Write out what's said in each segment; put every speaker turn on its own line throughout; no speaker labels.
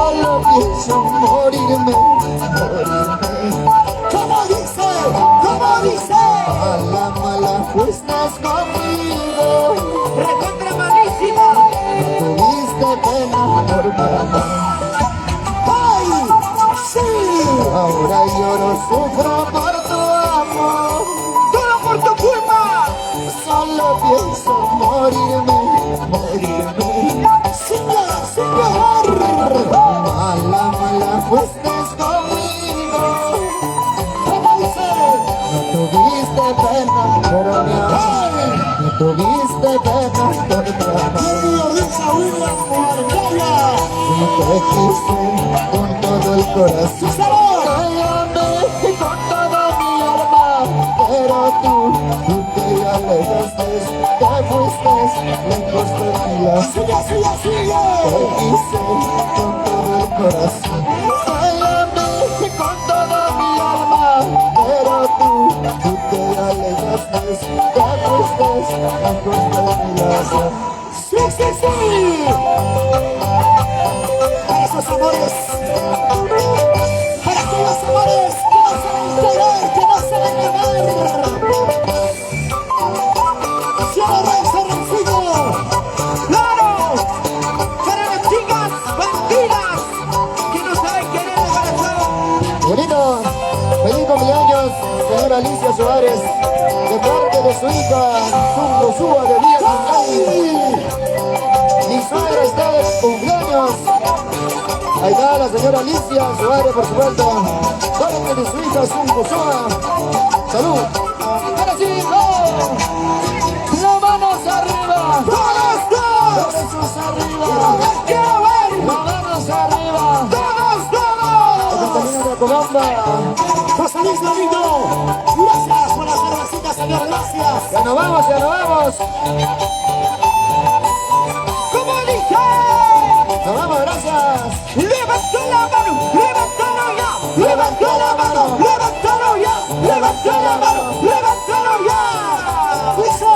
Solo pienso morirme, morirme.
¿Cómo dice? ¿Cómo dice?
Mala, mala, pues estás conmigo.
Recontra malísima.
Tuviste pena por mi amor.
¡Ay! ¡Sí!
Ahora lloro, sufro por tu amor.
¡Todo por tu culpa!
Solo pienso morirme, morirme.
¡Señor, señor!
Mala, mala, pues estás conmigo.
¿Cómo dice?
No tuviste pena por mi amor. No tuviste pena por mi amor.
¡Dios dice William Morgaya!
Y te quise con todo el corazón.
¡Su sabor!
Te amé con toda mi alma, pero tú te alejaste, te fuiste lejos de mi lado.
¡Sigue, sigue,
Te
sigue!
quise con todo el corazón. Te amé con toda mi alma, pero tú te alejaste, te fuiste lejos de mi lado.
¡Sí, sí, sí! Para esos amores, para aquellos amores que no saben querer, que no saben amar. ¡Cielo Rey Rencillo! ¡Claro! Para las chicas bandidas que no saben querer de corazón.
Bonito, feliz cumpleaños, señora Alicia Suárez, de parte de su hija, Zungo Suba de Vía Cumpleaños. Mi suegra está de cumpleaños. Ahí está la señora Alicia Suárez, por supuesto, parte de su hija, Zungo Suba. ¡Salud! ¡Ahora sí, ¡no! ¡Las manos arriba!
¡Todos, todos!
¡Brazos arriba!
¡Quiero ver!
¡Las manos arriba!
¡Todos, todos!
¡Catalina de Cobamba!
José Luis Domingo, gracias por la cervecita, señor, gracias.
¡Ya nos vamos, ya nos vamos!
¿Cómo dice?
¡Nos vamos, gracias!
Levanta la mano, levántalo ya, levanta la mano, levántalo ya, levanta la mano, levántalo ya. Dice,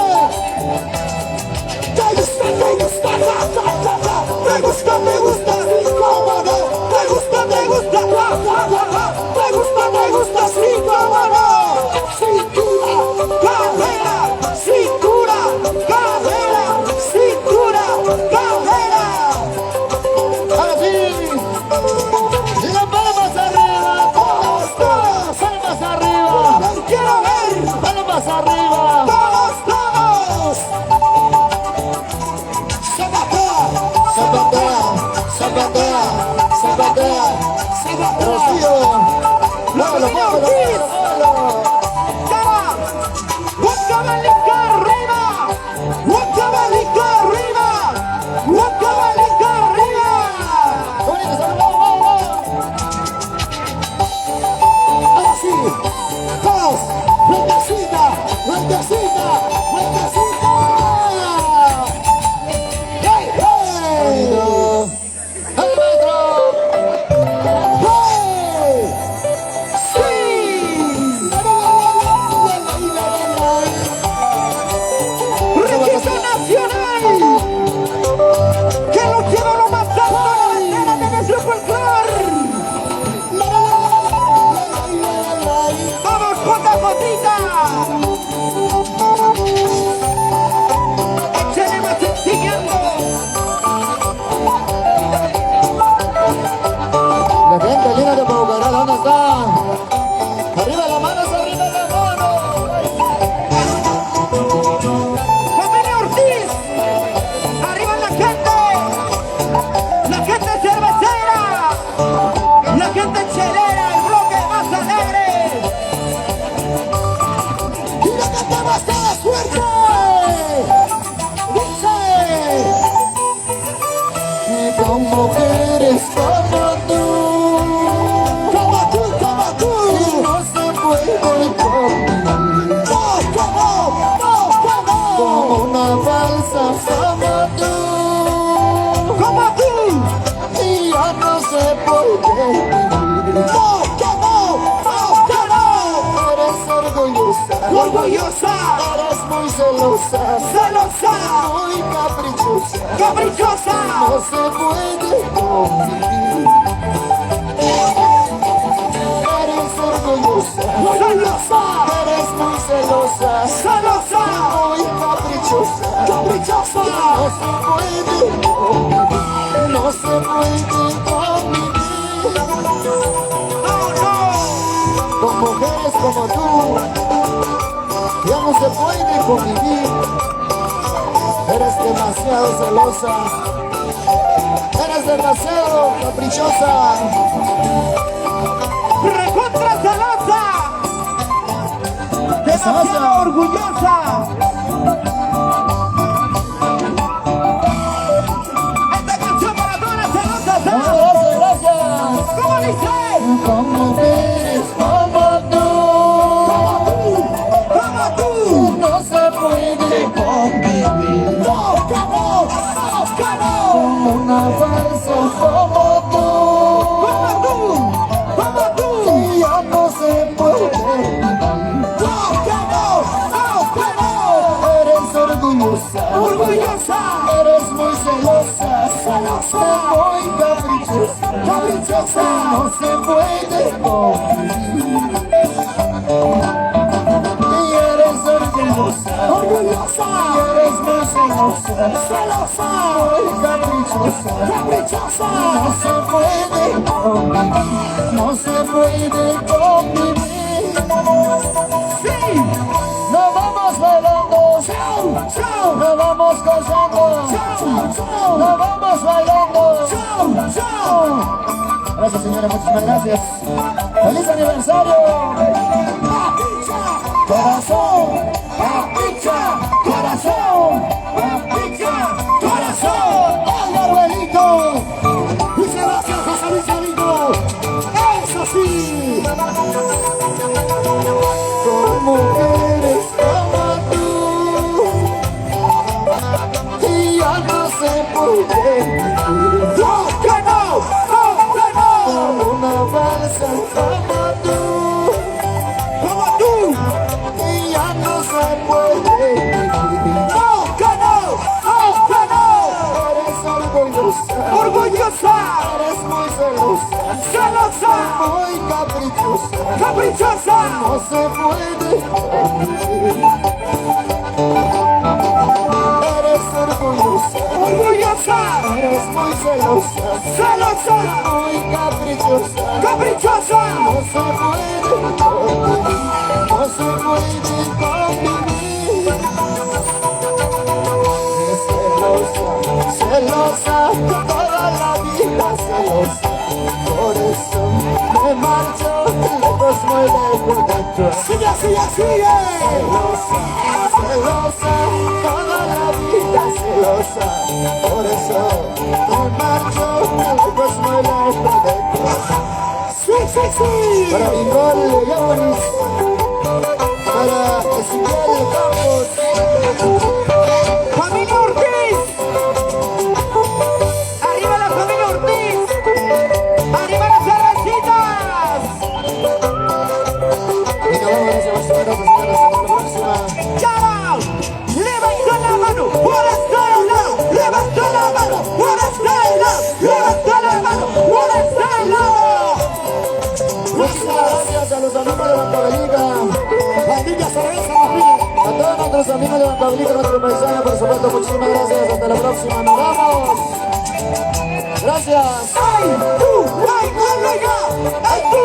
te gusta, me gusta, me gusta, sí, cómo no, me gusta, me gusta, me gusta, sí, cómo no. Cintura, cadera, cintura, cadera, cintura, cadera.
¡Ahora sí! ¡Las palmas arriba!
Todos, todos,
¡Palmas arriba!
quiero ver.
¡Palmas arriba!
¡Todos, todos! ¡Zapatea!
¡Zapatea! ¡Zapatea! ¡Zapatea!
¡Zapatea!
¡Rocío! ¡Muévelo, muévelo, muévelo, muévelo!
¡Tara! ¡Guacabalinca arriba! ¡Guacabalinca arriba! ¡Guacabalinca arriba!
¡Bonito, salud! ¡Vamos, vamos!
Ahora sí, todos, vueltecita, vueltecita, vueltecita. ¡Hey, hey!
¡Bonito! ¡Al metro!
¡Hey! ¡Sí! ¡Requisa nacional! ¡Que lo lleva lo más alto de la bandera de nuestro folclore! ¡Vamos, poca gotita! ¡Échale más enseñando!
La gente linda de Paucará, ¿dónde está? ¡Arriba las manos, arriba las manos!
¡Familia Ortiz! ¡Arriba la gente cervecera! ¡La gente chelera! ¡El bloque más alegre! ¡Y la gente más fuerte! ¡Dice!
Y como quieres, como tú,
¡Como tú, como tú!
no se puede conmigo.
¡No, como! ¡No,
Como
como!
una balsa, como tú,
¡Como tú!
y ya no sé por qué vivir.
¡No, como! ¡No, como!
Eres orgullosa,
¡Orgullosa!
eres muy celosa,
¡Celosa!
muy caprichosa.
¡Caprichosa!
No se puede convivir. No se puede convivir, no se puede convivir con mujeres como tú. Ya no se puede convivir. Eres demasiado celosa, eres demasiado caprichosa.
Recontra celosa, demasiado orgullosa. Esta canción para todas las celosas, ¿eh?
Gracias.
¿Cómo dice?
Como eres, como tú,
¡Como tú!
no se puede convivir.
¡No, que no! ¡No, que no!
Como una farsa, como tú,
¡Como tú! ¡Como tú!
y ya no se puede vivir.
¡No, que no! ¡No, que no!
Eres orgullosa,
¡Orgullosa!
eres muy celosa,
¡Celosa!
muy caprichosa,
¡Caprichosa!
no se puede convivir. Y eres orgullosa,
¡Orgullosa!
eres muy celosa,
¡Celosa!
muy caprichosa,
¡Caprichosa!
no se puede convivir, no se puede convivir.
¡Sí!
Nos vamos bailando,
¡Chau! ¡Chau!
nos vamos gozando,
¡Chau! ¡Chau!
nos vamos bailando.
¡Chau! ¡Chau!
Gracias, señora, muchísimas gracias. ¡Feliz aniversario!
¡Papicha!
¡Corazón!
¡Papicha!
¡Corazón!
¡Papicha!
¡Corazón! ¡El Arbelito!
¡Muchas gracias, José Luis Galindo! ¡Eso sí!
Como eres, como tú, y ya no se puede vivir.
¡No, que no! ¡No, que no!
Como una balsa, como tú,
¡Como tú!
y ya no se puede vivir.
¡No, que no! ¡No, que no!
Eres orgullosa,
¡Orgullosa!
eres muy celosa,
¡Celosa!
muy caprichosa,
¡Caprichosa!
no se puede convivir. Eres orgullosa,
¡Orgullosa!
eres muy celosa,
¡Celosa!
muy caprichosa,
¡Caprichosa!
no se puede convivir, no se puede convivir. Es celosa, celosa, toda la vida celosa, por eso me marcho lejos, muy lejos de tu.
¡Sigue, sigue, sigue!
Celosa, celosa, toda la vida celosa, por eso me marcho lejos, muy lejos de tu.
¡Sí, sí, sí!
Para Nicole Yabonis, para Ezequiel Campos,
¡Familia Ortiz! ¡Arriba la familia Ortiz! ¡Arriba las cervecitas!
y nos vamos, gracias, señoras, hasta la próxima.
¡Chao! ¡Levanta la mano! ¡Ahora está el lado! ¡Levanta la mano! ¡Ahora está el lado! ¡Levanta la mano! ¡Ahora está el lado!
Muchísimas gracias a los amigos de Bancabelica,
¡Familia cerveza, familia!
a todos nuestros amigos de Bancabelica, nuestro paisaje, por supuesto, muchísimas gracias, hasta la próxima, nos vamos. Gracias.
¡Ay, tú! ¡Ay, no, no, no! ¡Ay, tú!